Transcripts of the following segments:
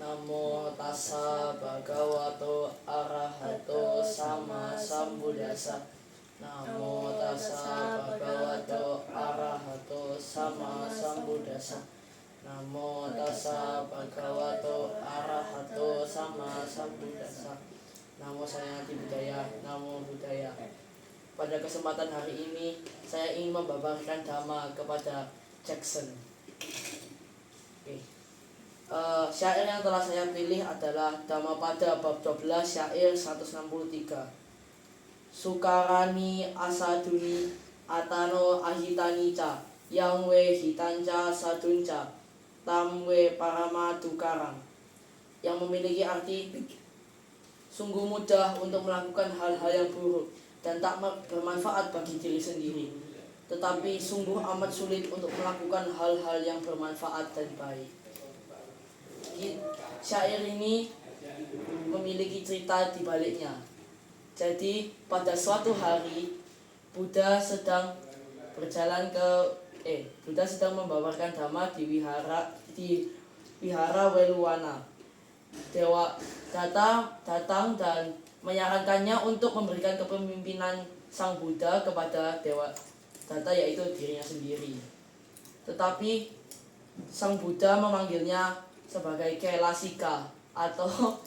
Namo tassa bhagavato arahato sama sambuddhassa. Namo tassa bhagavato arahato sama sambuddhassa. Namo tassa bhagavato arahato sama sambuddhassa. Namo Sayati Buddhaya, Namo Buddhaya. Pada kesempatan hari ini saya ingin membabarkan dhamma kepada Jackson. Syair yang telah saya pilih adalah Dhammapada bab 12 syair 163. Sukarani asaduni atano ahitanica yang we hitanca sadunca tamwe parama dukarang, yang memiliki arti sungguh mudah untuk melakukan hal-hal yang buruk dan tak bermanfaat bagi diri sendiri, tetapi sungguh amat sulit untuk melakukan hal-hal yang bermanfaat dan baik. Syair ini memiliki cerita di baliknya. Jadi pada suatu hari Buddha sedang membabarkan dhamma di wihara Weluwana. Dewa datang dan menyarankannya untuk memberikan kepemimpinan Sang Buddha kepada Dewa Data, yaitu dirinya sendiri. Tetapi Sang Buddha memanggilnya sebagai Kailasika atau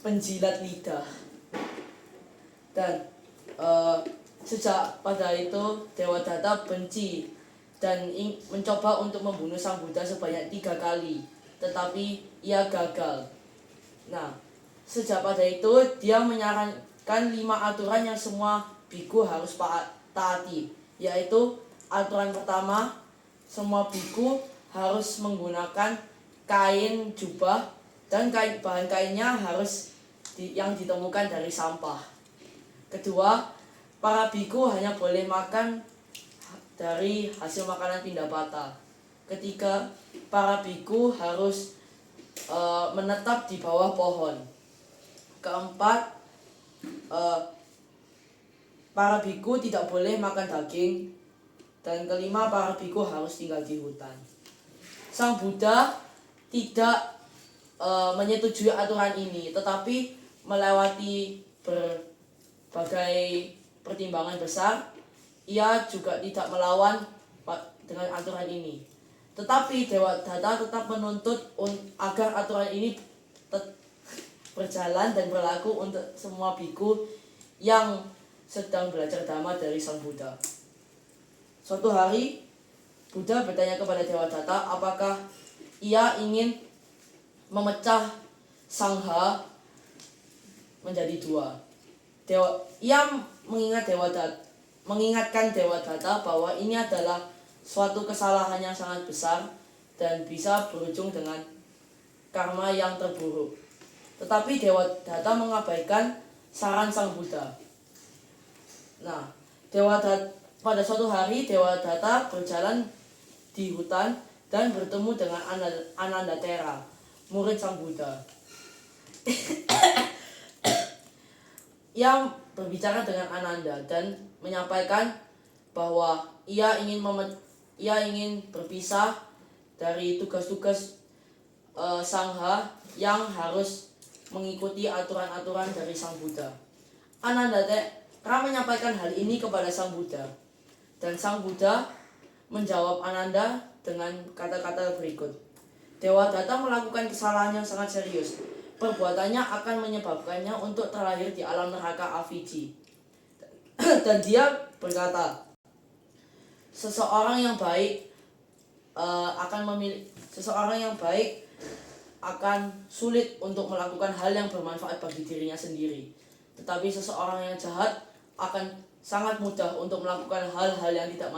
penjilat lidah. Dan sejak pada itu Dewa Data benci dan mencoba untuk membunuh Sang Buddha sebanyak 3 kali, tetapi ia gagal. Nah, sejak pada itu dia menyarankan 5 aturan yang semua biku harus taati, yaitu aturan pertama, semua biku harus menggunakan kain jubah dan bahan kainnya harus yang ditemukan dari sampah. Kedua, para biku hanya boleh makan dari hasil makanan pindapata. Ketiga, para biku harus menetap di bawah pohon. Keempat, para biku tidak boleh makan daging. Dan kelima, para biku harus tinggal di hutan. Sang Buddha tidak menyetujui aturan ini, tetapi melewati berbagai pertimbangan besar, ia juga tidak melawan dengan aturan ini. Tetapi Dewa Data tetap menuntut agar aturan ini berjalan dan berlaku untuk semua biku yang sedang belajar dhamma dari Sang Buddha. Suatu hari Buddha bertanya kepada Dewa Data apakah ia ingin memecah Sangha menjadi 2. Ia mengingatkan Dewa Data bahwa ini adalah suatu kesalahan yang sangat besar dan bisa berujung dengan karma yang terburuk. Tetapi Dewa Data mengabaikan saran Sang Buddha. Nah, pada suatu hari Dewa Data berjalan di hutan dan bertemu dengan Anandatera, murid Sang Buddha. Ia berbicara dengan Ananda dan menyampaikan bahwa ia ingin berpisah dari tugas-tugas Sangha yang harus mengikuti aturan-aturan dari Sang Buddha. Anandatera menyampaikan hal ini kepada Sang Buddha, dan Sang Buddha menjawab Ananda dengan kata-kata berikut. Dewa Data melakukan kesalahan yang sangat serius. Perbuatannya akan menyebabkannya untuk terlahir di alam neraka Aviji. Dan dia berkata, seseorang yang baik akan sulit untuk melakukan hal yang bermanfaat bagi dirinya sendiri. Tetapi seseorang yang jahat akan sangat mudah untuk melakukan hal-hal yang tidak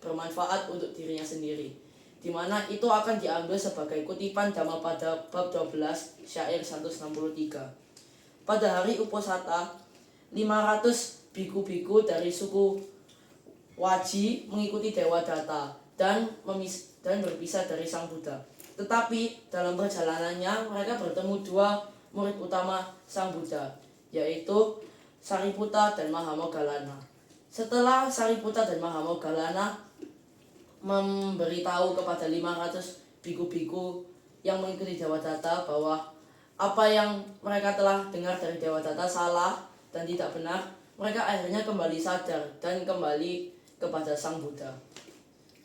bermanfaat untuk dirinya sendiri, di mana itu akan diambil sebagai kutipan Dhammapada bab 12 syair 163. Pada hari Uposatha, 500 biku-biku dari suku Waji mengikuti Dewa Data dan berpisah dari Sang Buddha. Tetapi dalam perjalanannya mereka bertemu 2 murid utama Sang Buddha, yaitu Sariputta dan Mahamoggallana. Setelah Sariputta dan Mahamoggallana memberitahu kepada 500 biku-biku yang mengikuti Dewa Data bahwa apa yang mereka telah dengar dari Dewa Data salah dan tidak benar, mereka akhirnya kembali sadar dan kembali kepada Sang Buddha.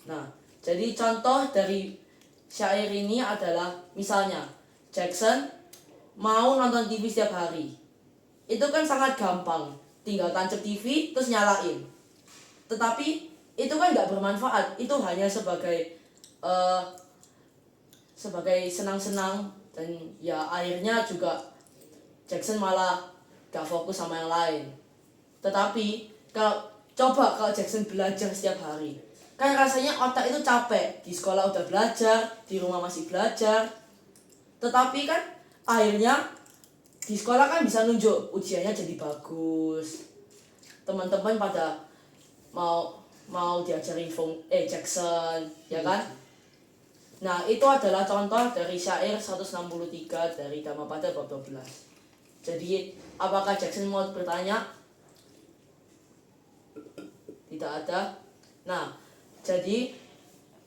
Nah, jadi contoh dari syair ini adalah misalnya Jackson mau nonton TV setiap hari. Itu kan sangat gampang, tinggal tancap TV terus nyalain. Tetapi itu kan nggak bermanfaat, itu hanya sebagai senang-senang, dan ya akhirnya juga Jackson malah gak fokus sama yang lain. Tetapi kalau Jackson belajar setiap hari, kan rasanya otak itu capek, di sekolah udah belajar, di rumah masih belajar, tetapi kan akhirnya di sekolah kan bisa nunjuk ujiannya jadi bagus, teman-teman pada mau diajarin Jackson, ya kan? Nah, itu adalah contoh dari syair 163 dari Dhammapada bab 12. Jadi, apakah Jackson mau bertanya? Tidak ada. Nah, jadi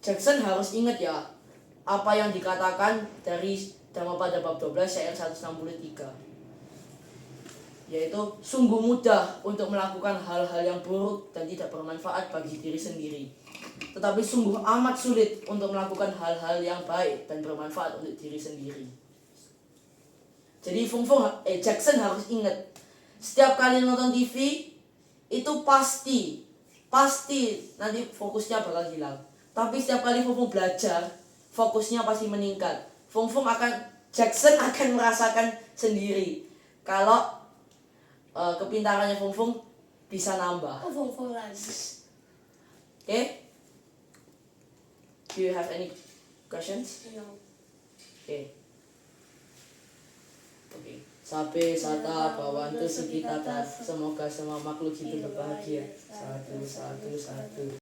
Jackson harus ingat ya apa yang dikatakan dari Dhammapada bab 12 syair 163. Yaitu sungguh mudah untuk melakukan hal-hal yang buruk dan tidak bermanfaat bagi diri sendiri, tetapi sungguh amat sulit untuk melakukan hal-hal yang baik dan bermanfaat untuk diri sendiri. Jadi Jackson harus ingat, setiap kali nonton TV itu pasti nanti fokusnya bakal hilang. Tapi setiap kali Fung belajar, fokusnya pasti meningkat. Jackson akan merasakan sendiri kalau kepintarannya Fung bisa nambah. Fung lagi. Okay? Do you have any questions? No. Okay. Okay. Sabe sata bawantu sukitata, semoga semua makhluk hidup berbahagia. Satu.